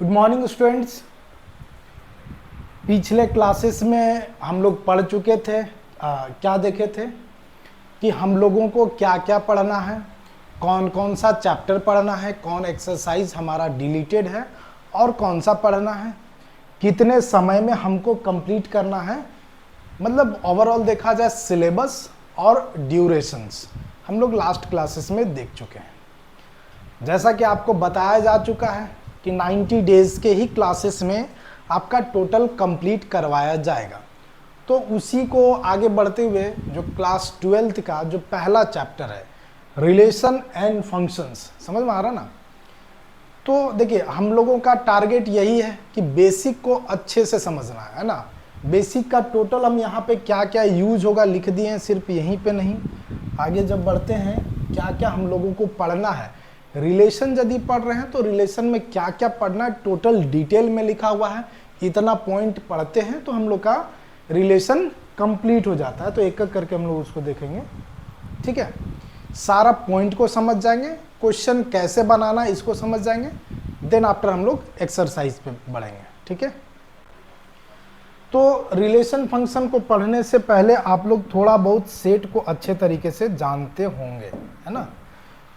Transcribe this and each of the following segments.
Good morning students. पिछले classes में हम लोग पढ़ चुके थे, क्या देखे थे कि हम लोगों को क्या क्या पढ़ना है, कौन कौन सा चैप्टर पढ़ना है, कौन एक्सरसाइज हमारा डिलीटेड है और कौन सा पढ़ना है, कितने समय में हमको कंप्लीट करना है। मतलब ओवरऑल देखा जाए सिलेबस और ड्यूरेशंस हम लोग लास्ट क्लासेस में देख चुके हैं। जैसा कि आपको बताया जा चुका है कि 90 डेज के ही क्लासेस में आपका टोटल कंप्लीट करवाया जाएगा। तो उसी को आगे बढ़ते हुए जो क्लास 12th का जो पहला चैप्टर है रिलेशन एंड फंक्शंस, समझ में आ रहा ना। तो देखिए हम लोगों का टारगेट यही है कि बेसिक को अच्छे से समझना है ना। बेसिक का टोटल हम यहाँ पे क्या क्या यूज होगा लिख दिए हैं, सिर्फ यहीं पे नहीं, आगे जब बढ़ते हैं क्या क्या हम लोगों को पढ़ना है। रिलेशन यदि पढ़ रहे हैं तो रिलेशन में क्या क्या पढ़ना है टोटल डिटेल में लिखा हुआ है। इतना पॉइंट पढ़ते हैं तो हम लोग का रिलेशन कंप्लीट हो जाता है। तो एक एक करके हम लोग उसको देखेंगे, ठीक है। सारा पॉइंट को समझ जाएंगे, क्वेश्चन कैसे बनाना इसको समझ जाएंगे, देन आफ्टर हम लोग एक्सरसाइज पे बढ़ेंगे, ठीक है। तो रिलेशन फंक्शन को पढ़ने से पहले आप लोग थोड़ा बहुत सेट को अच्छे तरीके से जानते होंगे, है ना।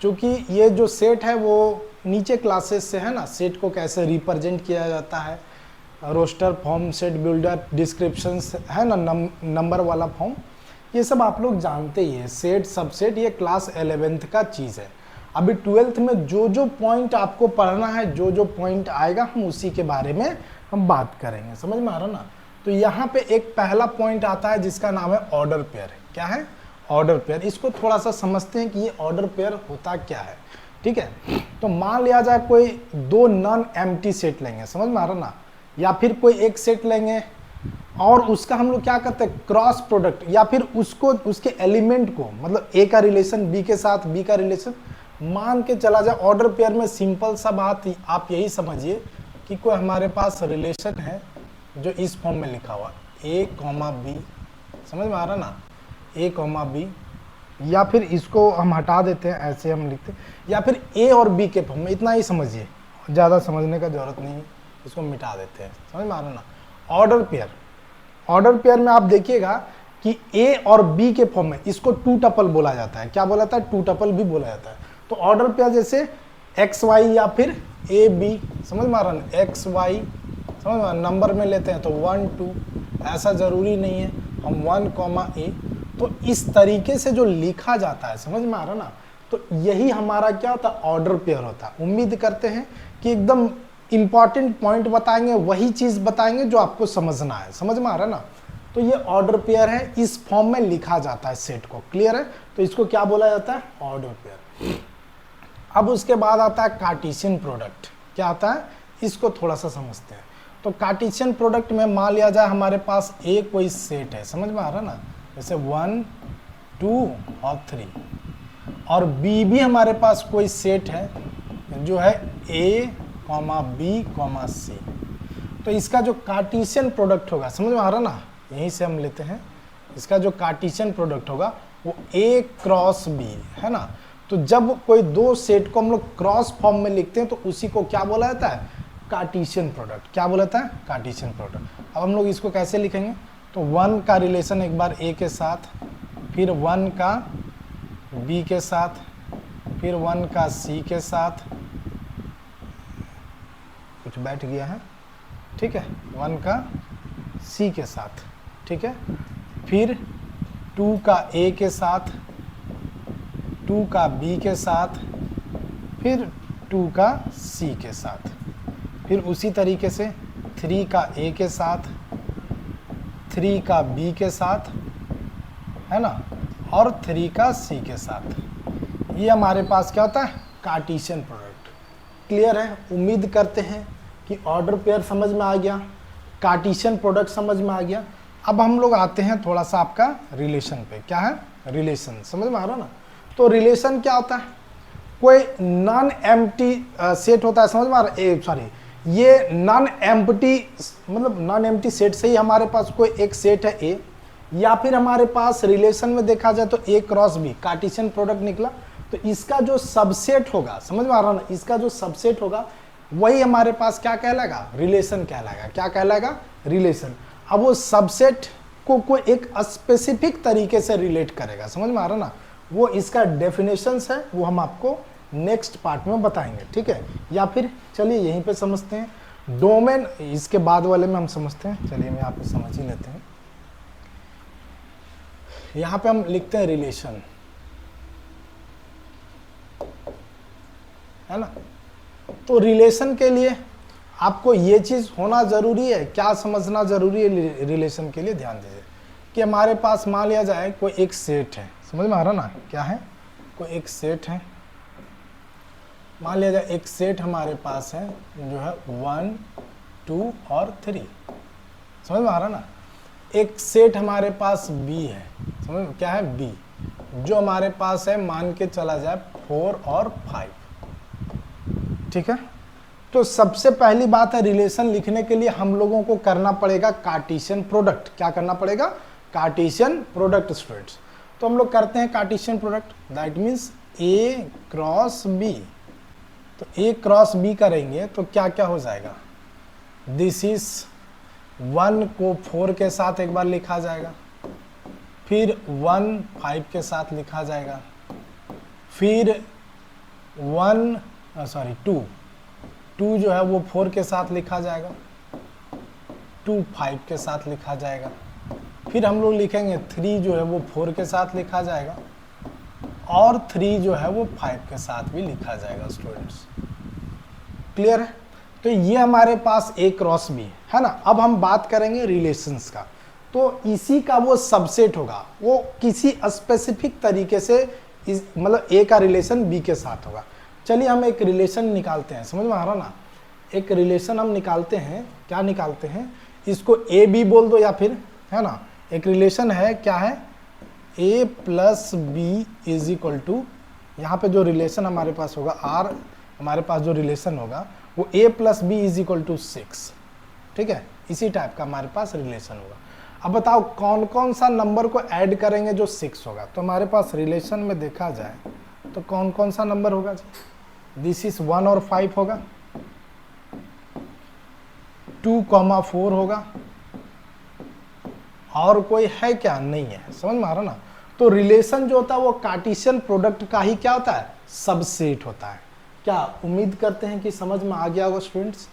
क्योंकि ये जो सेट है वो नीचे क्लासेस से है ना, सेट को कैसे रिप्रेजेंट किया जाता है, roster form, set builder, descriptions है ना, नंबर वाला फॉर्म, ये सब आप लोग जानते ही है। सेट सबसेट ये क्लास 11th का चीज़ है। अभी 12th में जो जो पॉइंट आपको पढ़ना है, जो जो पॉइंट आएगा हम उसी के बारे में हम बात करेंगे, समझ में आ रहा ना। तो यहाँ पे एक पहला पॉइंट आता है जिसका नाम है ऑर्डर पेयर। क्या है? Order pair. इसको थोड़ा सा समझते हैं कि ये ऑर्डर पेयर होता क्या है, ठीक है। तो मान लिया जाए कोई दो नॉन एम्प्टी सेट लेंगे, समझ में आ रहा ना, या फिर कोई एक सेट लेंगे और उसका हम लोग क्या करते हैं क्रॉस प्रोडक्ट, या फिर उसको उसके एलिमेंट को, मतलब ए का रिलेशन बी के साथ, बी का रिलेशन मान के चला जाए। ऑर्डर पेयर में सिंपल सा बात आप यही समझिए कि कोई हमारे पास रिलेशन है जो इस फॉर्म में लिखा हुआ ए कॉमा बी, समझ में आ रहा ना, ए कॉमा बी, या फिर इसको हम हटा देते हैं, ऐसे हम लिखते हैं, या फिर ए और बी के फॉर्म में, इतना ही समझिए, ज़्यादा समझने का जरूरत नहीं है, इसको मिटा देते हैं, समझ में आ रहा ना। ऑर्डर पेयर, ऑर्डर पेयर में आप देखिएगा कि ए और बी के फॉर्म में इसको टू टपल बोला जाता है। क्या बोला जाता है? टू टपल भी बोला जाता है। तो ऑर्डर पेयर जैसे एक्स वाई या फिर ए बी, समझ में आ रहा ना, एक्स वाई, समझ में नंबर में लेते हैं तो 1 2, ऐसा जरूरी नहीं है हम 1 कॉमा ए। तो इस तरीके से जो लिखा जाता है, समझ में आ रहा ना, तो यही हमारा क्या होता है ऑर्डर पेयर होता है। उम्मीद करते हैं कि एकदम इंपॉर्टेंट पॉइंट बताएंगे, वही चीज बताएंगे जो आपको समझना है, समझ में आ रहा ना। तो ये ऑर्डर पेयर है, इस फॉर्म में लिखा जाता है सेट को, क्लियर है। तो इसको क्या बोला जाता है? Order pair. अब उसके बाद आता है कार्टेशियन प्रोडक्ट। क्या आता है इसको थोड़ा सा समझते हैं। तो कार्टेशियन प्रोडक्ट में मान लिया जाए हमारे पास ए कोई सेट है, समझ में आ रहा ना, जैसे 1 2 और 3, और बी भी हमारे पास कोई सेट है जो है ए कॉमा बी कॉमा सी। तो इसका जो कार्टेशियन प्रोडक्ट होगा, समझ में आ रहा ना, यहीं से हम लेते हैं, इसका जो कार्टेशियन प्रोडक्ट होगा वो ए क्रॉस बी है ना। तो जब कोई दो सेट को हम लोग क्रॉस फॉर्म में लिखते हैं तो उसी को क्या बोला जाता है? Cartesian product. क्या बोला जाता है? Cartesian product. अब हम लोग इसको कैसे लिखेंगे? तो 1 का रिलेशन एक बार ए के साथ, फिर 1 का बी के साथ, फिर 1 का सी के साथ, कुछ बैठ गया है, ठीक है, 1 का सी के साथ, ठीक है, फिर 2 का ए के साथ, 2 का बी के साथ, फिर 2 का सी के साथ, फिर उसी तरीके से 3 का ए के साथ, 3 का बी के साथ, है ना, और 3 का सी के साथ। ये हमारे पास क्या होता है? Cartesian product. क्लियर है? उम्मीद करते हैं कि ऑर्डर पेयर समझ में आ गया, कार्टेशियन प्रोडक्ट समझ में आ गया। अब हम लोग आते हैं थोड़ा सा आपका रिलेशन पे। क्या है? रिलेशन, समझ में आ रहा ना। तो रिलेशन क्या होता है? कोई नॉन एम्प्टी सेट होता है, समझ में आ रहा है, सॉरी, ये नॉन एम्प्टी, मतलब नॉन एम्प्टी सेट से ही हमारे पास कोई एक सेट है ए, या फिर हमारे पास रिलेशन में देखा जाए तो ए क्रॉस बी, कार्टेशियन प्रोडक्ट निकला। तो इसका जो सबसेट होगा, समझ में आ रहा ना, इसका जो सबसेट होगा वही हमारे पास क्या कहलाएगा, रिलेशन कहलाएगा। क्या कहलाएगा, रिलेशन। अब वो सबसेट को कोई एक स्पेसिफिक तरीके से रिलेट करेगा, समझ में आ रहा ना, वो इसका डेफिनेशंस है, वो हम आपको नेक्स्ट पार्ट में बताएंगे, ठीक है। या फिर चलिए यहीं पे समझते हैं, डोमेन इसके बाद वाले में हम समझते हैं। चलिए हम यहाँ पे समझ ही लेते हैं। यहाँ पे हम लिखते हैं रिलेशन, है ना। तो रिलेशन के लिए आपको ये चीज होना जरूरी है, क्या समझना जरूरी है रिलेशन के लिए, ध्यान दीजिए कि हमारे पास मान लिया जाए कोई एक सेट है, समझ में आ रहा ना, क्या है, कोई एक सेट है। मान लिया जाए एक सेट हमारे पास है जो है 1 2 और 3, समझ में आ रहा ना। एक सेट हमारे पास B है, समझ में, क्या है, B, जो हमारे पास है मान के चला जाए 4 और 5, ठीक है। तो सबसे पहली बात है, रिलेशन लिखने के लिए हम लोगों को करना पड़ेगा कार्टेशियन प्रोडक्ट। क्या करना पड़ेगा, कार्टेशियन प्रोडक्ट स्टूडेंट्स। तो हम लोग करते हैं Cartesian product, that means A cross B। तो A क्रॉस B करेंगे तो क्या क्या हो जाएगा, दिस इज 1 को 4 के साथ एक बार लिखा जाएगा, फिर 1 5 के साथ लिखा जाएगा, फिर 2 जो है वो 4 के साथ लिखा जाएगा, 2 5 के साथ लिखा जाएगा, फिर हम लोग लिखेंगे 3 जो है वो 4 के साथ लिखा जाएगा, और 3 जो है वो 5 के साथ भी लिखा जाएगा स्टूडेंट्स। क्लियर है। तो ये हमारे पास A क्रॉस B है ना। अब हम बात करेंगे रिलेशंस का, तो इसी का वो सबसेट होगा, वो किसी स्पेसिफिक तरीके से मतलब A का रिलेशन B के साथ होगा। चलिए हम एक रिलेशन निकालते हैं, समझ में आ रहा ना, एक रिलेशन हम निकालते हैं। क्या निकालते हैं, इसको A B बोल दो या फिर, है ना, एक रिलेशन है, क्या है, A plus B is equal to, यहाँ पे जो रिलेशन हमारे पास होगा R, हमारे पास जो रिलेशन होगा वो A plus B is equal to 6, ठीक है। इसी टाइप का हमारे पास रिलेशन होगा। अब बताओ कौन कौन सा नंबर को ऐड करेंगे जो 6 होगा। तो हमारे पास रिलेशन में देखा जाए तो कौन कौन सा नंबर होगा जी, दिस इज 1 और 5 होगा, 2, 4 होगा, और कोई है क्या, नहीं है, समझ में आ रहा ना। तो रिलेशन जो होता है वो कार्टेशियन प्रोडक्ट का ही क्या होता है, सबसेट होता है। क्या उम्मीद करते हैं कि समझ में आ गया होगा स्टूडेंट्स।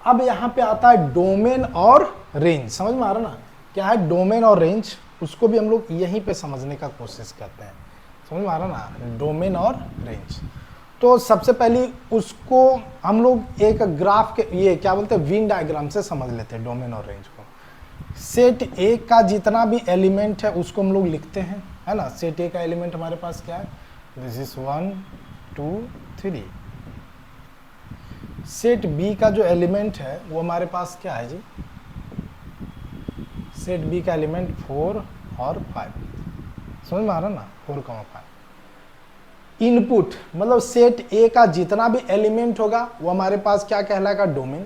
अब यहाँ पे आता है डोमेन और रेंज, समझ में आ रहा ना, क्या है डोमेन और रेंज, उसको भी हम लोग यहीं पे समझने का कोशिश करते हैं, समझ में आ रहा ना, डोमेन और रेंज। तो सबसे पहले उसको हम लोग एक ग्राफ के, ये क्या बोलते हैं, वेन डायग्राम से समझ लेते हैं डोमेन और रेंज को। सेट A का जितना भी एलिमेंट है उसको हम लोग लिखते हैं, है ना। सेट A का एलिमेंट हमारे पास क्या है, दिस इज 1 2 3। सेट B का जो एलिमेंट है वो हमारे पास क्या है जी, सेट B का एलिमेंट 4 और 5, समझ में आ रहा ना, 4, 5। इनपुट मतलब सेट A का जितना भी एलिमेंट होगा वो हमारे पास क्या कहलाएगा, डोमेन,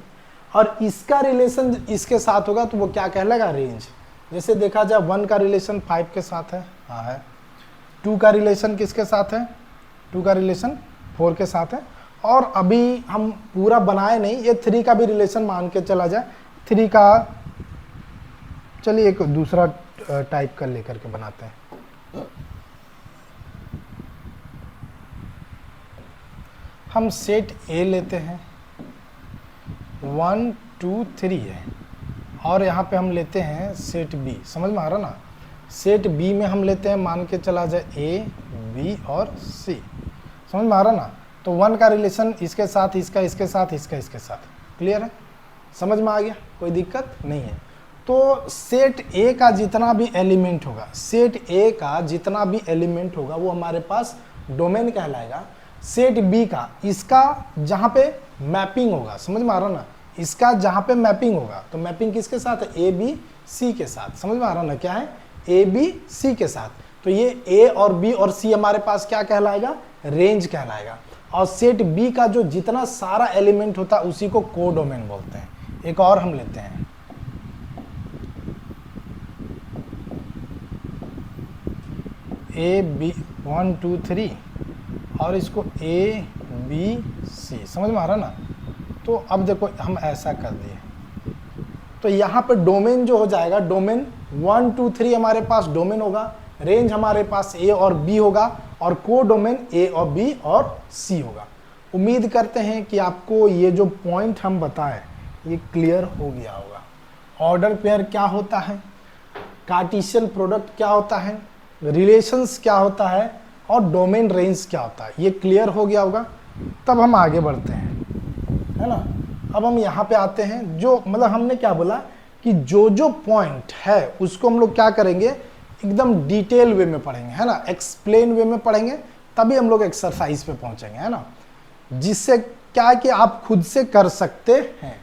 और इसका रिलेशन इसके साथ होगा तो वो क्या कहलाएगा, रेंज। जैसे देखा जाए 1 का रिलेशन 5 के साथ है, हाँ है। 2 का रिलेशन किसके साथ है, 2 का रिलेशन 4 के साथ है, और अभी हम पूरा बनाए नहीं, ये 3 का भी रिलेशन मान के चला जाए, 3 का चलिए एक दूसरा टाइप का लेकर के बनाते हैं। हम सेट A लेते हैं, 1 2 3 है, और यहाँ पे हम लेते हैं सेट B, समझ में आ रहा ना। सेट B में हम लेते हैं, मान के चला जाए A B और C, समझ में आ रहा ना। तो 1 का रिलेशन इसके साथ, इसका इसके साथ, इसका इसके साथ, क्लियर है, समझ में आ गया, कोई दिक्कत नहीं है। तो सेट A का जितना भी एलिमेंट होगा, सेट A का जितना भी एलिमेंट होगा वो हमारे पास डोमेन कहलाएगा। सेट B का, इसका जहाँ पे मैपिंग होगा, समझ में आ रहा ना, इसका जहाँ पे मैपिंग होगा, तो मैपिंग किसके साथ है, A B C के साथ, समझ में आ रहा ना, क्या है, A B C के साथ। तो ये A और B और C हमारे पास क्या कहलाएगा, रेंज कहलाएगा। और सेट B का जो जितना सारा एलिमेंट होता है उसी को कोडोमेन बोलते हैं। एक और हम लेते हैं, A B 1 2 3 और इसको A B C, समझ में आ रहा ना। तो अब देखो हम ऐसा कर दिए, तो यहाँ पे डोमेन जो हो जाएगा, डोमेन 1 2 3 हमारे पास डोमेन होगा, रेंज हमारे पास ए और बी होगा, और को डोमेन ए और बी और सी होगा। उम्मीद करते हैं कि आपको ये जो पॉइंट हम बताएं ये क्लियर हो गया होगा। ऑर्डर पेयर क्या होता है, कार्टेशियन प्रोडक्ट क्या होता है, रिलेशंस क्या होता है, और डोमेन रेंज क्या होता है, ये क्लियर हो गया होगा। तब हम आगे बढ़ते हैं, है ना। अब हम यहाँ पे आते हैं, जो मतलब हमने क्या बोला कि जो जो पॉइंट है उसको हम लोग क्या करेंगे, एकदम डिटेल वे में पढ़ेंगे, है ना, एक्सप्लेन वे में पढ़ेंगे, तभी हम लोग एक्सरसाइज पे पहुंचेंगे, है ना, जिससे क्या है कि आप खुद से कर सकते हैं।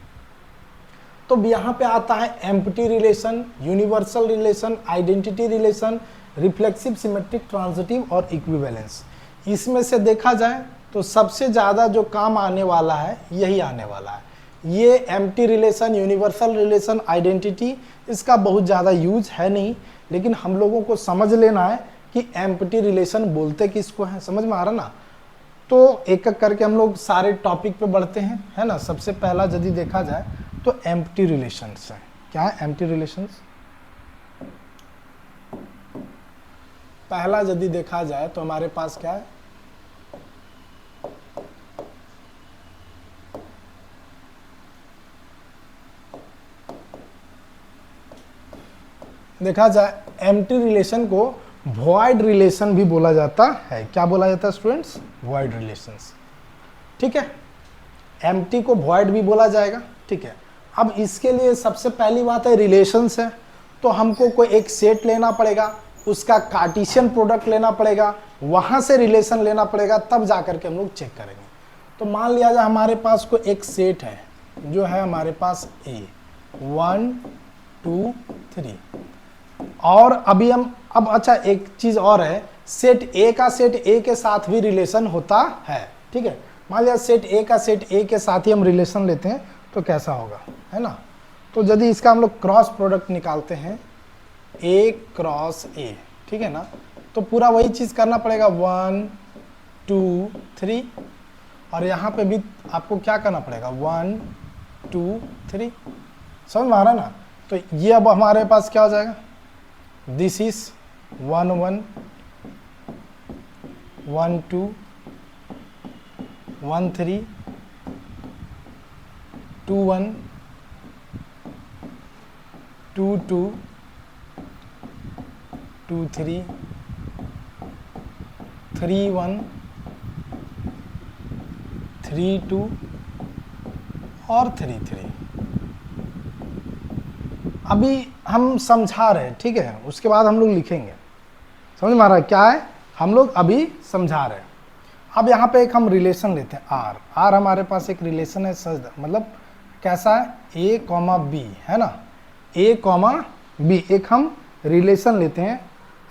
तो यहाँ पे आता है empty relation, universal relation, identity relation, reflexive, symmetric, transitive और इक्विवेलेंस। इसमें से देखा जाए तो सबसे ज़्यादा जो काम आने वाला है यही आने वाला है। ये empty relation, universal relation, identity, इसका बहुत ज़्यादा यूज है नहीं, लेकिन हम लोगों को समझ लेना है कि एम्प्टी रिलेशन बोलते किसको हैं, समझ में आ रहा ना। तो एक एक करके हम लोग सारे टॉपिक पे बढ़ते हैं, है ना। सबसे पहला यदि देखा जाए तो एम्प्टी रिलेशंस है। क्या है एम्प्टी रिलेशंस? पहला यदि देखा जाए तो हमारे पास क्या है, देखा जाए एम्प्टी रिलेशन को वॉइड रिलेशन भी बोला जाता है। क्या बोला जाता है स्टूडेंट्स? वॉइड रिलेशंस, ठीक है। एम्प्टी को वॉइड भी बोला जाएगा, ठीक है। अब इसके लिए सबसे पहली बात है रिलेशंस है, तो हमको कोई एक सेट लेना पड़ेगा, उसका कार्टेशियन प्रोडक्ट लेना पड़ेगा, वहां से रिलेशन लेना पड़ेगा, तब जाकर के हम लोग चेक करेंगे। तो मान लिया जाए हमारे पास कोई एक सेट है जो है हमारे पास ए 1 2 3, और अभी हम अब अच्छा एक चीज और है, सेट ए का सेट ए के साथ भी रिलेशन होता है, ठीक है। मान लिया सेट ए का सेट ए के साथ ही हम रिलेशन लेते हैं तो कैसा होगा, है ना। तो यदि इसका हम लोग क्रॉस प्रोडक्ट निकालते हैं ए क्रॉस ए, ठीक है ना, तो पूरा वही चीज करना पड़ेगा 1 2 3, और यहाँ पे भी आपको क्या करना पड़ेगा 1 2 3, समझ में आ रहा ना। तो ये अब हमारे पास क्या हो जाएगा, दिस इज 1 1 1 2 1 3 2 1 2 2 2 3 3 1 3 2 और 3 3। अभी हम समझा रहे हैं, ठीक है, उसके बाद हम लोग लिखेंगे, समझ में आ रहा है क्या है, हम लोग अभी समझा रहे हैं। अब यहाँ पे एक हम रिलेशन लेते हैं आर, आर हमारे पास एक रिलेशन है, मतलब कैसा है, ए कॉमा बी, है ना, ए कॉमा बी एक हम रिलेशन लेते हैं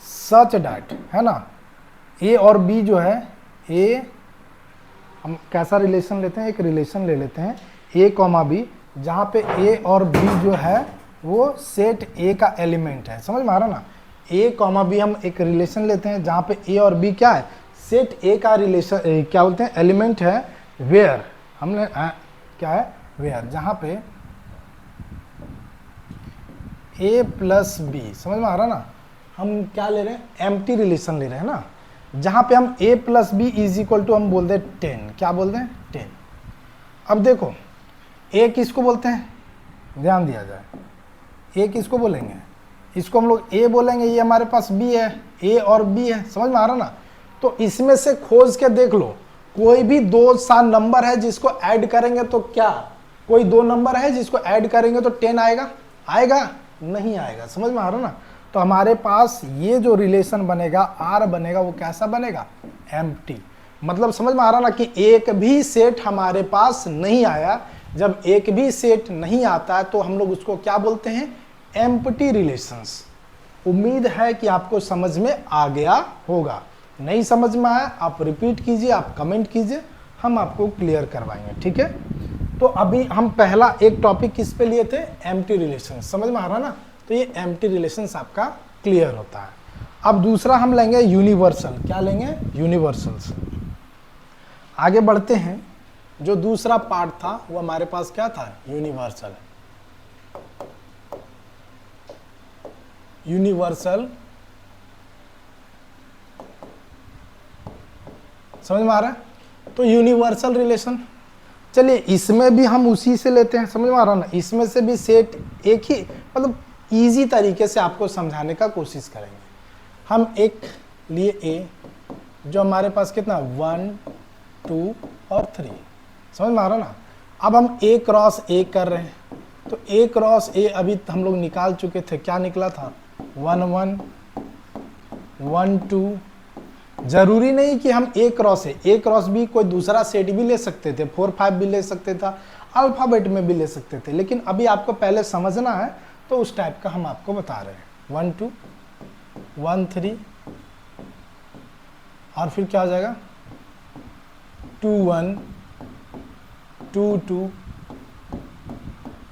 सच डैट, है ना, ए और बी जो है, ए हम कैसा रिलेशन लेते हैं, एक रिलेशन ले लेते हैं ए कॉमा बी, जहाँ पे ए और बी जो है वो सेट ए का एलिमेंट है, समझ में आ रहा ना। ए कॉमा बी हम एक रिलेशन लेते हैं जहाँ पे ए और बी क्या है, सेट ए का रिलेशन, क्या बोलते हैं, एलिमेंट है, वेयर हमने क्या है, वेयर, जहाँ पे ए प्लस बी, समझ में आ रहा ना। हम क्या ले रहे हैं, एम्प्टी रिलेशन ले रहे हैं ना, जहाँ पे हम a plus B is equal to हम बोलते हैं 10, क्या बोलते हैं 10। अब देखो a किसको बोलते हैं, ध्यान दिया जाए, a किसको बोलेंगे, इसको हम लोग a बोलेंगे, ये हमारे पास b है, a और b है, समझ में आ रहा ना। तो इसमें से खोज के देख लो, कोई भी दो सा नंबर है जिसको ऐड करेंगे तो क्या, कोई दो नंबर है जिसको ऐड करेंगे तो 10 आएगा, आएगा नहीं आएगा, समझ में आ रहा ना। तो हमारे पास ये जो रिलेशन बनेगा आर बनेगा वो कैसा बनेगा, एम्प्टी, मतलब समझ में आ रहा ना कि एक भी सेट हमारे पास नहीं आया। जब एक भी सेट नहीं आता है तो हम लोग उसको क्या बोलते हैं, एम्प्टी रिलेशंस। उम्मीद है कि आपको समझ में आ गया होगा, नहीं समझ में आया आप रिपीट कीजिए, आप कमेंट कीजिए, हम आपको क्लियर करवाएंगे, ठीक है। तो अभी हम पहला एक टॉपिक किस पे लिए थे, एम्प्टी रिलेशंस, समझ में आ रहा ना। तो ये एम्प्टी रिलेशंस आपका क्लियर होता है। अब दूसरा हम लेंगे यूनिवर्सल, क्या लेंगे, यूनिवर्सल्स। आगे बढ़ते हैं। जो दूसरा पार्ट था वो हमारे पास क्या था, यूनिवर्सल। यूनिवर्सल, समझ में आ रहा है? तो यूनिवर्सल रिलेशन, चलिए इसमें भी हम उसी से लेते हैं, समझ में आ रहा ना, इसमें से भी सेट एक ही, मतलब इजी तरीके से आपको समझाने का कोशिश करेंगे। हम एक लिए ए, जो हमारे पास कितना 1 2 और 3, समझ में आ रहा ना। अब हम ए क्रॉस ए कर रहे हैं, तो ए क्रॉस ए अभी हम लोग निकाल चुके थे, क्या निकला था 1 1 1 2। जरूरी नहीं कि हम ए क्रॉस बी कोई दूसरा सेट भी ले सकते थे, 4 5 भी ले सकते था, अल्फाबेट में भी ले सकते थे, लेकिन अभी आपको पहले समझना है तो उस टाइप का हम आपको बता रहे हैं। 1 2 1 3 और फिर क्या हो जाएगा 2 1 2 2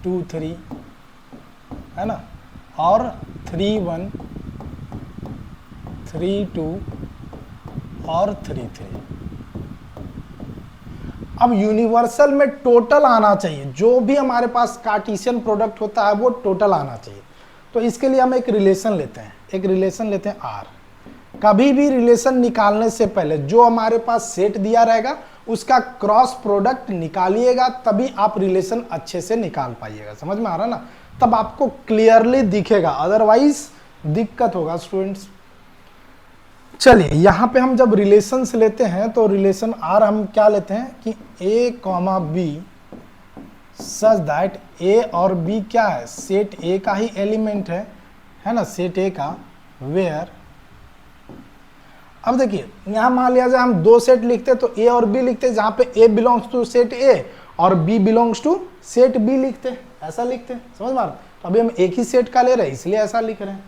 2 3, है ना, और 3 1 3 2 और 3 3। अब यूनिवर्सल में टोटल आना चाहिए, जो भी हमारे पास कार्टेशियन प्रोडक्ट होता है वो टोटल आना चाहिए। तो इसके लिए हम एक रिलेशन लेते हैं, आर। कभी भी रिलेशन निकालने से पहले जो हमारे पास सेट दिया रहेगा उसका क्रॉस प्रोडक्ट निकालिएगा, तभी आप रिलेशन अच्छे से निकाल पाइएगा। समझ में आ रहा ना, तब आपको क्लियरली दिखेगा, अदरवाइज दिक्कत होगा स्टूडेंट्स। चलिए यहाँ पे हम जब रिलेशंस लेते हैं तो रिलेशन आर हम क्या लेते हैं कि A comma B such that ए और बी क्या है, सेट ए का ही एलिमेंट है ना, सेट ए का, वेयर। अब देखिए यहाँ मान लिया जाए हम दो सेट लिखते तो ए और बी लिखते, जहाँ पे A belongs to set A और B belongs to set B लिखते, ऐसा लिखते, समझ में आ रहा। तो अभी हम एक ही सेट का ले रहे हैं इसलिए ऐसा लिख रहे हैं।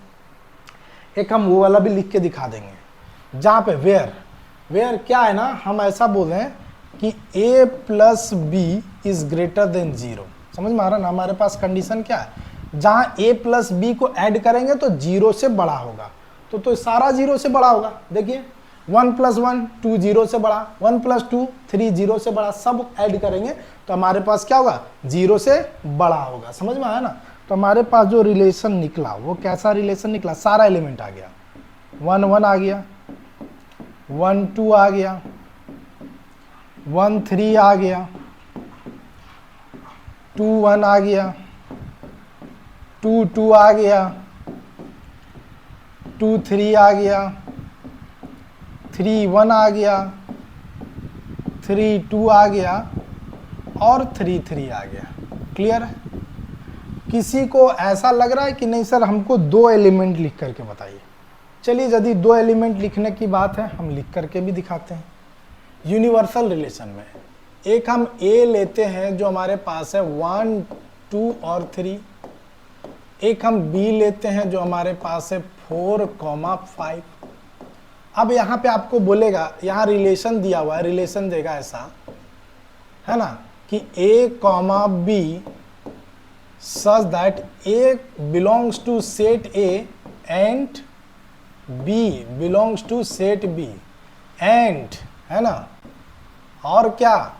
एक हम वो वाला भी लिख के दिखा देंगे जहाँ पे वेयर क्या है ना, हम ऐसा बोल रहे हैं कि a plus B is greater than 0। समझ में आ रहा ना, हमारे पास कंडीशन क्या है, जहाँ a प्लस बी को ऐड करेंगे तो 0 से बड़ा होगा, तो सारा 0 से बड़ा होगा। देखिए 1 + 1 2 0 से बड़ा, 1 + 2 3 0 से बड़ा, सब ऐड करेंगे तो हमारे पास क्या होगा 0 से बड़ा होगा। समझ में आया ना। तो हमारे पास जो रिलेशन निकला वो कैसा रिलेशन निकला, सारा एलिमेंट आ गया, 1 1 आ गया, 1 2 आ गया, 1 3 आ गया, 2 1 आ गया, 2 2 आ गया, 2 3 आ गया, 3 1 आ गया, 3 2 आ गया और 3 3 आ गया। क्लियर है? किसी को ऐसा लग रहा है कि नहीं सर हमको 2 एलिमेंट लिख करके बताइए। चलिए यदि 2 एलिमेंट लिखने की बात है हम लिख करके भी दिखाते हैं। यूनिवर्सल रिलेशन में एक हम ए लेते हैं जो हमारे पास है 1 2 और 3, एक हम बी लेते हैं जो हमारे पास है 4 5। अब यहाँ पे आपको बोलेगा, यहाँ रिलेशन दिया हुआ है, रिलेशन देगा ऐसा है ना कि A comma B such that A belongs to set A and B belongs to set B and, है ना, और क्या,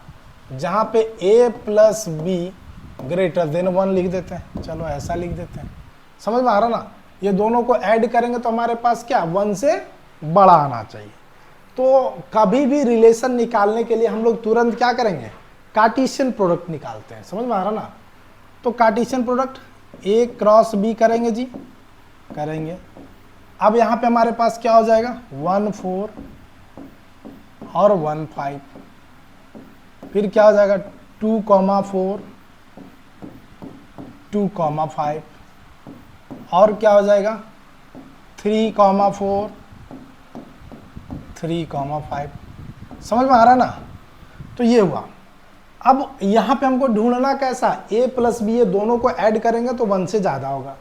जहाँ पे a plus B greater than 1 लिख देते हैं। चलो ऐसा लिख देते हैं, समझ में आ रहा ना। ये दोनों को ऐड करेंगे तो हमारे पास क्या 1 से बड़ा आना चाहिए। तो कभी भी रिलेशन निकालने के लिए हम लोग तुरंत क्या करेंगे, कार्टेशियन प्रोडक्ट निकालते हैं। समझ में आ रहा ना। तो Cartesian product a cross b करेंगे जी, करेंगे। अब यहाँ पे हमारे पास क्या हो जाएगा 1 4 और 1 5, फिर क्या हो जाएगा 2 4 2 5 और क्या हो जाएगा 3 4 3 5। समझ में आ रहा ना। तो ये हुआ। अब यहाँ पे हमको ढूंढना कैसा, a प्लस बी, ये दोनों को ऐड करेंगे तो 1 से ज़्यादा होगा,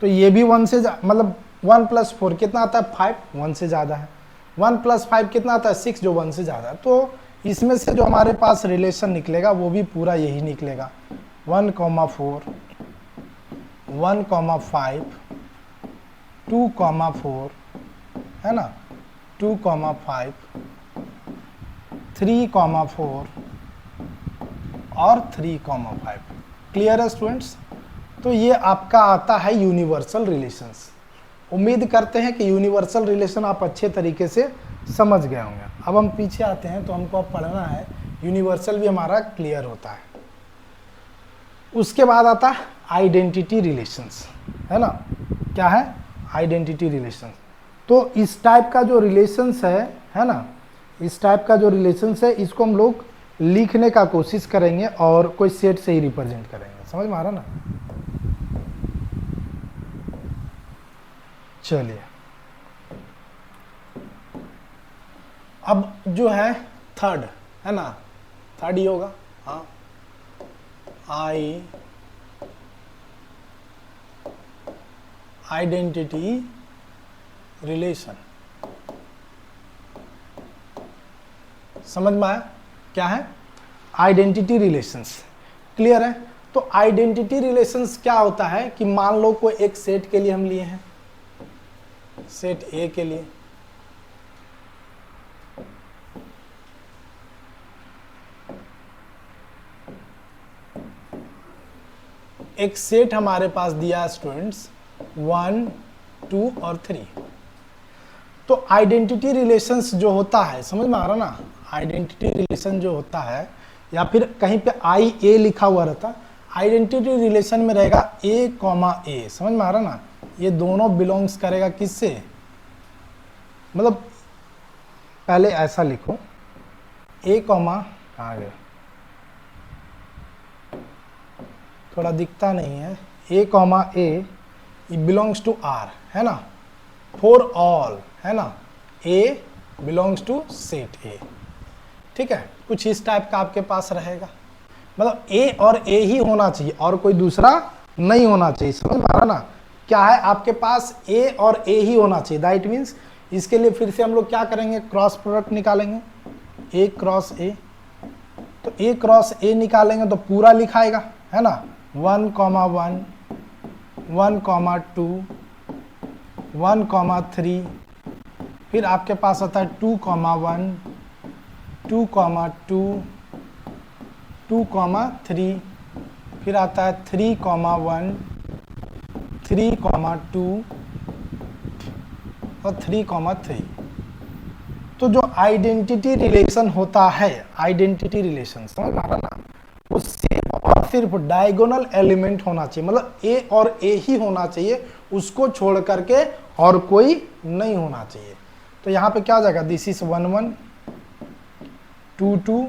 तो ये भी 1 से मतलब 1 + 4 कितना आता है 5, 1 से ज़्यादा है। 1 + 5 कितना आता है 6, जो 1 से ज़्यादा है। तो इसमें से जो हमारे पास रिलेशन निकलेगा वो भी पूरा यही निकलेगा, 1 4 1 5 2 4, है ना, 2 5 3 4 और 3,5। क्लियर है स्टूडेंट्स? तो ये आपका आता है यूनिवर्सल रिलेशंस। उम्मीद करते हैं कि यूनिवर्सल रिलेशन आप अच्छे तरीके से समझ गए होंगे। अब हम पीछे आते हैं तो हमको अब पढ़ना है, यूनिवर्सल भी हमारा क्लियर होता है। उसके बाद आता है आइडेंटिटी रिलेशंस, है ना? क्या है? Identity relations. तो इस टाइप का जो रिलेशंस है ना, इस टाइप का जो रिलेशंस है इसको हम लोग लिखने का कोशिश करेंगे और कोई सेट से ही रिप्रेजेंट करेंगे। समझ में आ रहा ना? चलिए, अब जो है थर्ड, है ना, थर्ड ही होगा। हाँ, आइडेंटिटी रिलेशन। समझ में आया क्या है? Identity relations. क्लियर है? तो आइडेंटिटी रिलेशंस क्या होता है कि मान लो कोई एक सेट के लिए हम लिए हैं, सेट ए के लिए, एक सेट हमारे पास दिया स्टूडेंट्स 1, 2 और 3। तो आइडेंटिटी रिलेशंस जो होता है, समझ में आ रहा ना, आइडेंटिटी रिलेशन जो होता है, या फिर कहीं पे आई ए लिखा हुआ रहता, आइडेंटिटी रिलेशन में रहेगा ए कॉमा ए। समझ में आ रहा ना? ये दोनों बिलोंग्स करेगा किससे? मतलब पहले ऐसा लिखो, ए कॉमा, कहाँ गया, थोड़ा दिखता नहीं है, A comma A belongs to R, है ना, फॉर ऑल, है ना, A belongs to set A. ठीक है, कुछ इस टाइप का आपके पास रहेगा। मतलब ए और ए ही होना चाहिए और कोई दूसरा नहीं होना चाहिए। समझ में आ रहा ना? क्या है, आपके पास ए और ए ही होना चाहिए। दैट मीन्स इसके लिए फिर से हम लोग क्या करेंगे, क्रॉस प्रोडक्ट निकालेंगे, ए क्रॉस ए। तो ए क्रॉस ए निकालेंगे तो पूरा लिखाएगा, है ना, 1,1, 1,2, 1,3, फिर आपके पास आता है 2,1, 2,2, 2,3, फिर आता है 3,1, 3,2 और 3,3। तो जो आइडेंटिटी रिलेशन होता है, आइडेंटिटी रिलेशन, समझ आ रहा ना, वो सिर्फ और सिर्फ डायगोनल एलिमेंट होना चाहिए। मतलब ए और ए ही होना चाहिए, उसको छोड़ करके और कोई नहीं होना चाहिए। तो यहाँ पे क्या हो जाएगा, दिस इज 1,1, 2,2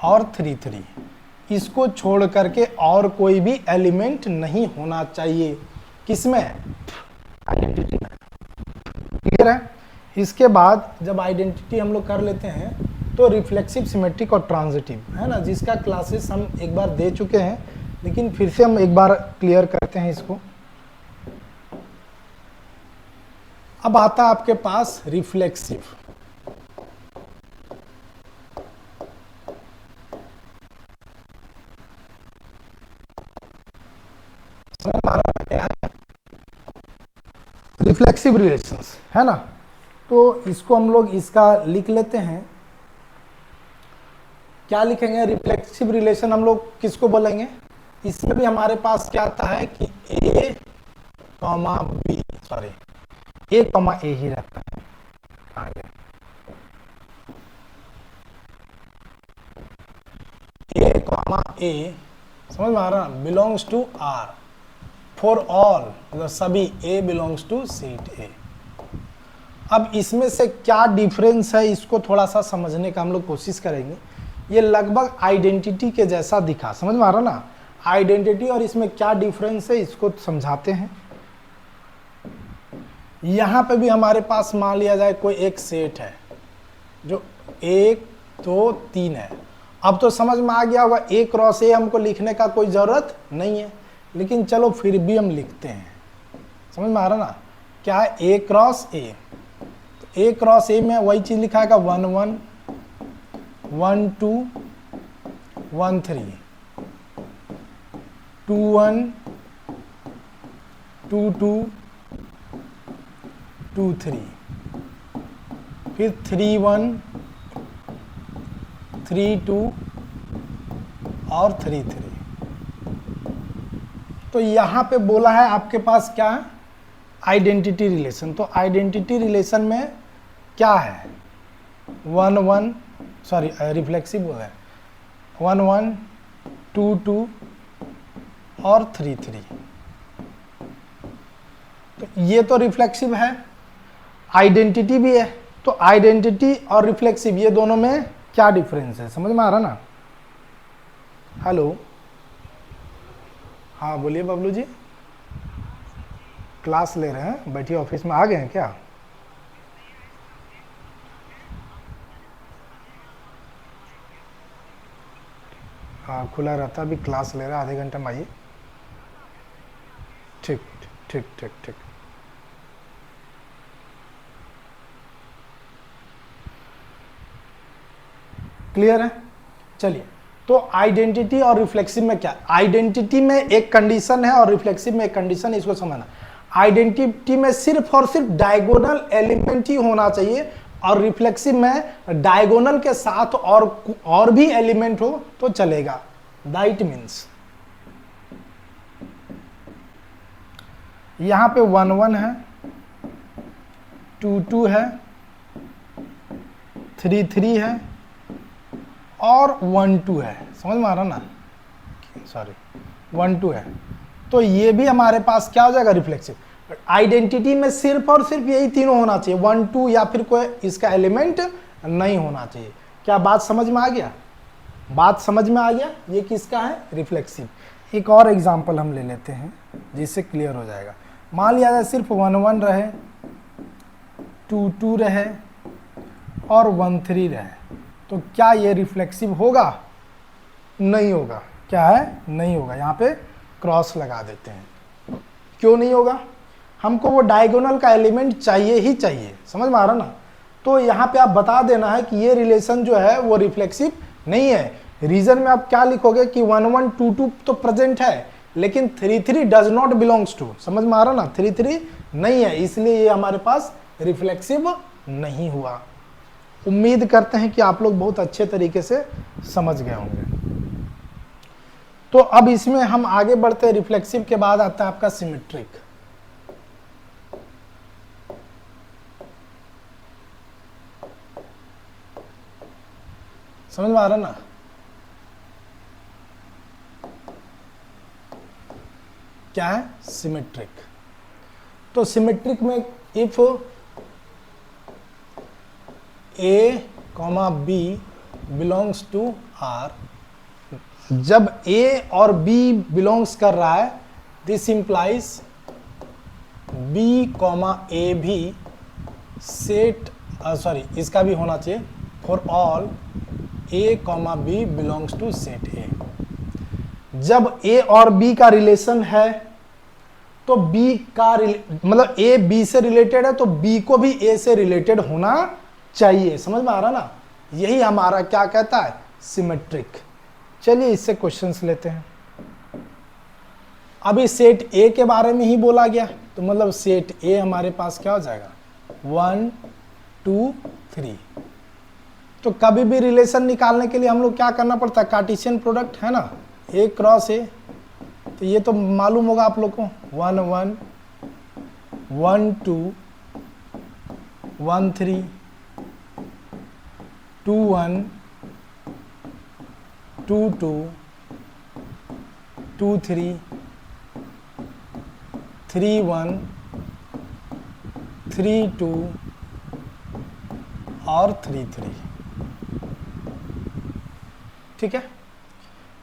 और 3,3। इसको छोड़ करके और कोई भी एलिमेंट नहीं होना चाहिए। किसमें? आइडेंटिटी में। क्लियर है? इसके बाद जब आइडेंटिटी हम लोग कर लेते हैं तो रिफ्लेक्सिव, सिमेट्रिक और ट्रांजिटिव, है ना, जिसका क्लासेस हम एक बार दे चुके हैं, लेकिन फिर से हम एक बार क्लियर करते हैं इसको। अब आता है आपके पास रिफ्लेक्सिव। रिफ्लेक्सिव रिलेशंस, है ना, तो इसको हम लोग इसका लिख लेते हैं। क्या लिखेंगे? रिफ्लेक्सिव रिलेशन हम लोग किसको बोलेंगे? इसमें भी हमारे पास क्या आता है कि A comma B, sorry, A comma ए ही रहता है। आगे ए कॉमा ए, समझ में आ रहा है, belongs to R, for all, मतलब सभी A belongs to set A. अब इसमें से क्या डिफरेंस है, इसको थोड़ा सा समझने का हम लोग कोशिश करेंगे। ये लगभग आइडेंटिटी के जैसा दिखा, समझ में आ रहा ना, आइडेंटिटी और इसमें क्या डिफरेंस है इसको समझाते हैं। यहां पे भी हमारे पास मान लिया जाए कोई एक सेट है जो 1, 2, 3 है। अब तो समझ में आ गया होगा, ए क्रॉस ए हमको लिखने का कोई जरूरत नहीं है, लेकिन चलो फिर भी हम लिखते हैं। समझ में आ रहा ना, क्या है, ए क्रॉस ए। तो ए क्रॉस ए में वही चीज लिखा है, 1,1, 1,2, 1,3, 2,1, 2,2, 2,3, फिर 3,1, 3,2, और 3 3। तो यहां पे बोला है आपके पास क्या है, आइडेंटिटी रिलेशन। तो आइडेंटिटी रिलेशन में क्या है, 1 1, सॉरी रिफ्लेक्सिव बोला है, 1 1 2 2 और 3 3। तो ये तो रिफ्लेक्सिव है, आइडेंटिटी भी है। तो आइडेंटिटी और रिफ्लेक्सिव ये दोनों में क्या डिफरेंस है, समझ में आ रहा ना? हेलो, हाँ बोलिए बबलू जी। क्लास ले रहे हैं, बैठिए, ऑफिस में आ गए हैं क्या? हाँ खुला रहता, अभी क्लास ले रहा है, आधे घंटे में आइए। ठीक ठीक ठीक ठीक। क्लियर है? चलिए, तो आइडेंटिटी और रिफ्लेक्सिव में क्या, आइडेंटिटी में एक कंडीशन है और रिफ्लेक्सिव में एक कंडीशन है, इसको समझना। आइडेंटिटी में सिर्फ और सिर्फ डायगोनल एलिमेंट ही होना चाहिए, और रिफ्लेक्सिव में डायगोनल के साथ और भी एलिमेंट हो तो चलेगा। दैट मीन्स यहां पे 1 1 है, 2 2 है, 3 3 है और 1 2 है। समझ में आ रहा ना? सॉरी 1 2 है। तो ये भी हमारे पास क्या हो जाएगा, रिफ्लेक्सिव। आइडेंटिटी में सिर्फ और सिर्फ यही तीनों होना चाहिए, 1 2 या फिर कोई इसका एलिमेंट नहीं होना चाहिए। क्या बात समझ में आ गया? बात समझ में आ गया? ये किसका है, रिफ्लेक्सिव। एक और एग्जांपल हम ले लेते हैं जिससे क्लियर हो जाएगा। मान लिया जाए सिर्फ 1 1 रहे, 2 2 रहे और 1 3 रहे, तो क्या ये रिफ्लेक्सिव होगा? नहीं होगा। क्या है, नहीं होगा। यहाँ पे क्रॉस लगा देते हैं। क्यों नहीं होगा? हमको वो डायगोनल का एलिमेंट चाहिए ही चाहिए। समझ में आ रहा ना? तो यहाँ पे आप बता देना है कि ये रिलेशन जो है वो रिफ्लेक्सिव नहीं है। रीजन में आप क्या लिखोगे कि 1 1 2 2 तो प्रेजेंट है, लेकिन 3 3 डज नॉट बिलोंग्स टू। समझ में आ रहा ना? 3 3 नहीं है, इसलिए ये हमारे पास रिफ्लेक्सिव नहीं हुआ। उम्मीद करते हैं कि आप लोग बहुत अच्छे तरीके से समझ गए होंगे। तो अब इसमें हम आगे बढ़ते हैं। रिफ्लेक्सिव के बाद आता है आपका सिमेट्रिक। समझ में आ रहा ना? क्या है, सिमेट्रिक। तो सिमेट्रिक में if A, B belongs to R, जब A और B बिलोंग्स कर रहा है, दिस इंप्लाइज B, A भी सेट, सॉरी इसका भी होना चाहिए, for all A, B belongs to set A। जब A और B का रिलेशन है तो B का मतलब A B से रिलेटेड है तो B को भी A से रिलेटेड होना चाहिए। समझ में आ रहा ना? यही हमारा क्या कहता है, सिमेट्रिक। चलिए इससे क्वेश्चंस लेते हैं। अभी सेट A के बारे में ही बोला गया, तो मतलब सेट A हमारे पास क्या हो जाएगा, 1 2 3। तो कभी भी रिलेशन निकालने के लिए हम लोग क्या करना पड़ता है, कार्टेशियन प्रोडक्ट है ना, A क्रॉस A। तो ये तो मालूम होगा आप लोग को, 1 1 1 2 1 3 2 1 2 2 2 3 3 1 3 2 और 3 3। ठीक है।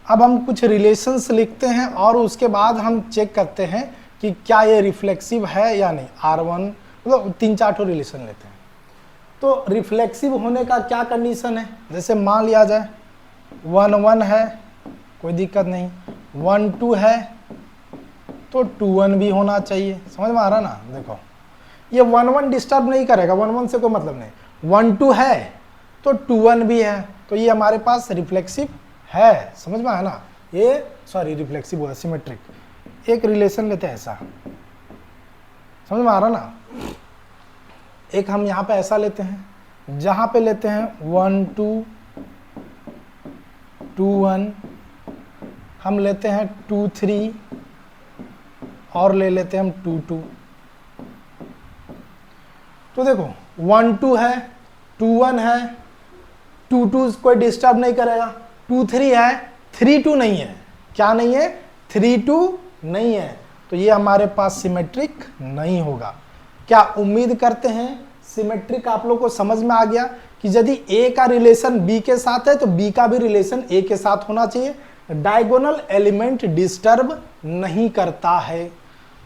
अब हम कुछ रिलेशंस लिखते हैं और उसके बाद हम चेक करते हैं कि क्या ये रिफ्लेक्सिव है या नहीं। R1 मतलब 3-4 ठो रिलेशन लेते हैं। तो रिफ्लेक्सिव होने का क्या कंडीशन है, जैसे मान लिया जाए 1 1 है, कोई दिक्कत नहीं, 1 2 है तो 2 1 भी होना चाहिए। समझ में आ रहा ना? देखो ये 1 1 डिस्टर्ब नहीं करेगा, 1 1 से कोई मतलब नहीं। 1 2 है तो 2 1 भी है, तो ये हमारे पास रिफ्लेक्सिव है। समझ में आया ना? ये सॉरी रिफ्लेक्सिव हुआ, सिमेट्रिक। एक रिलेशन लेते हैं ऐसा, समझ में आ रहा ना? एक हम यहाँ पे ऐसा लेते हैं, जहाँ पे लेते हैं 1 2 2 1 हम लेते हैं 2 3 और ले लेते हैं हम 2 2। तो देखो 1 2 है, 2 1 है, 2 2 कोई डिस्टर्ब नहीं करेगा, 2 3 है, 3 2 नहीं है। क्या नहीं है? 3 2 नहीं है। तो ये हमारे पास सिमेट्रिक नहीं होगा। क्या उम्मीद करते हैं सिमेट्रिक आप लोग को समझ में आ गया कि यदि ए का रिलेशन बी के साथ है तो बी का भी रिलेशन ए के साथ होना चाहिए। डायगोनल एलिमेंट डिस्टर्ब नहीं करता है।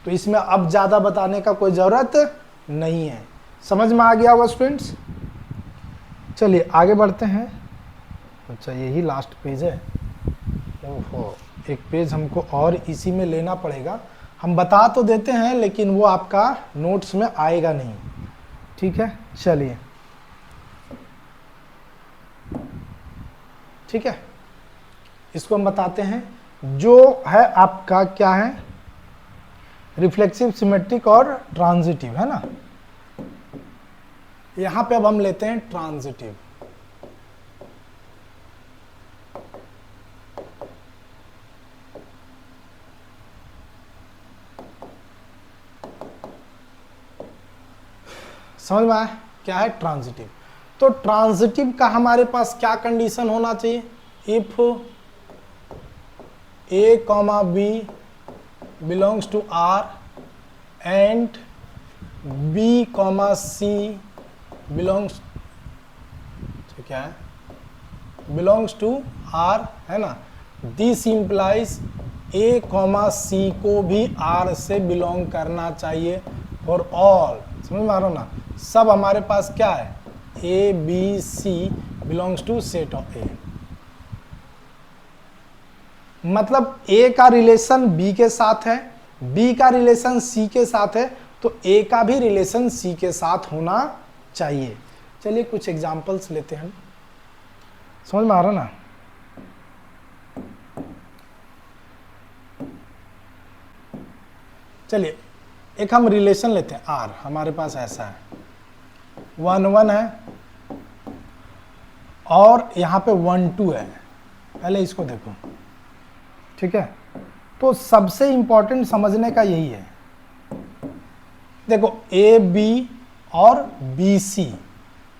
तो इसमें अब ज्यादा बताने का कोई जरूरत नहीं है। समझ में आ गया होगा स्टूडेंट्स। चलिए आगे बढ़ते हैं। अच्छा यही लास्ट पेज है। ओहो, एक पेज हमको और इसी में लेना पड़ेगा। हम बता तो देते हैं लेकिन वो आपका नोट्स में आएगा नहीं। ठीक है, चलिए ठीक है, इसको हम बताते हैं। जो है आपका क्या है, रिफ्लेक्सिव, सिमेट्रिक और ट्रांजिटिव, है ना। यहां पे अब हम लेते हैं ट्रांजिटिव। समझ में आया क्या है ट्रांजिटिव? तो ट्रांजिटिव का हमारे पास क्या कंडीशन होना चाहिए? If A comma B belongs to R and B comma C belongs, क्या है, बिलोंग्स टू आर, है ना। This implies A comma C को भी आर से बिलोंग करना चाहिए फॉर ऑल। समझ में आ रहा हो ना। सब हमारे पास क्या है, A B C belongs to set of A. मतलब ए का रिलेशन बी के साथ है, बी का रिलेशन सी के साथ है, तो ए का भी रिलेशन सी के साथ होना चाहिए। चलिए कुछ एग्जांपल्स लेते हैं। समझ में आ रहा ना। चलिए एक हम रिलेशन लेते हैं आर। हमारे पास ऐसा है 1 1 है और यहाँ पे 1 2 है। पहले इसको देखो, ठीक है। तो सबसे इंपॉर्टेंट समझने का यही है। देखो ए बी और बी सी,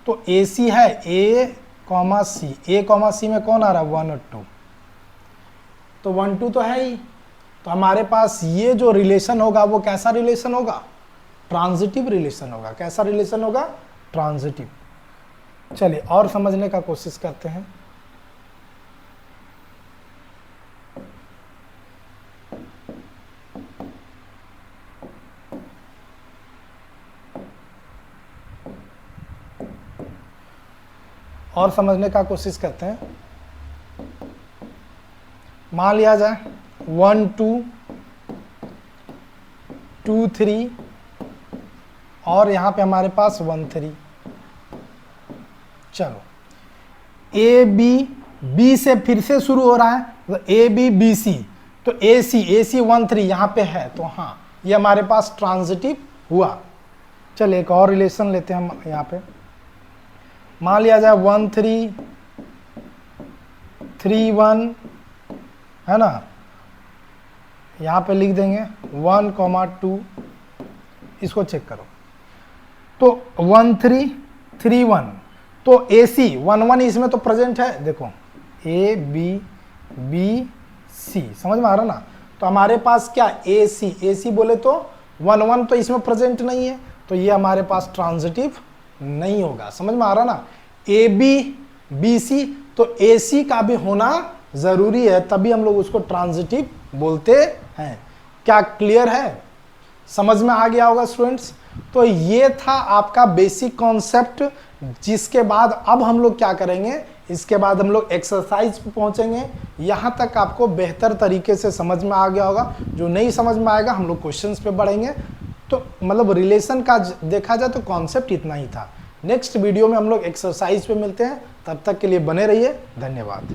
तो ए सी है, A comma C, A comma सी में कौन आ रहा है 1 और 2, तो 1 2 तो है ही। तो हमारे पास ये जो रिलेशन होगा वो कैसा रिलेशन होगा? ट्रांजिटिव रिलेशन होगा। कैसा रिलेशन होगा? ट्रांजिटिव। चलिए और समझने का कोशिश करते हैं। और समझने का कोशिश करते हैं। मान लिया जाए 1 2 2 3 और यहां पे हमारे पास 1 3। चलो ए बी, बी से फिर से शुरू हो रहा है, तो ए बी बी सी, तो ए सी 1 3 यहां पे है, तो हाँ ये हमारे पास ट्रांजिटिव हुआ। चलिए एक और रिलेशन लेते हैं हम यहाँ पे। मान लिया जाए 1 3 3 1, है ना। यहाँ पे लिख देंगे 1 2, इसको चेक करो। तो 1 3 3 1, तो ए सी 1 1 इसमें तो प्रेजेंट है। देखो ए बी बी सी, समझ में आ रहा ना। तो हमारे पास क्या ए सी बोले तो 1 1 तो इसमें प्रेजेंट नहीं है, तो ये हमारे पास ट्रांजिटिव नहीं होगा। समझ में आ रहा ना। ए बी बी सी, तो ए सी का भी होना जरूरी है, तभी हम लोग उसको ट्रांजिटिव बोलते हैं। क्या क्लियर है? समझ में आ गया होगा स्टूडेंट्स। तो ये था आपका बेसिक कॉन्सेप्ट, जिसके बाद अब हम लोग क्या करेंगे, इसके बाद हम लोग एक्सरसाइज पे पहुंचेंगे। यहां तक आपको बेहतर तरीके से समझ में आ गया होगा। जो नहीं समझ में आएगा हम लोग क्वेश्चंस पे बढ़ेंगे। तो मतलब रिलेशन का देखा जाए तो कॉन्सेप्ट इतना ही था। नेक्स्ट वीडियो में हम लोग एक्सरसाइज पे मिलते हैं। तब तक के लिए बने रहिए। धन्यवाद।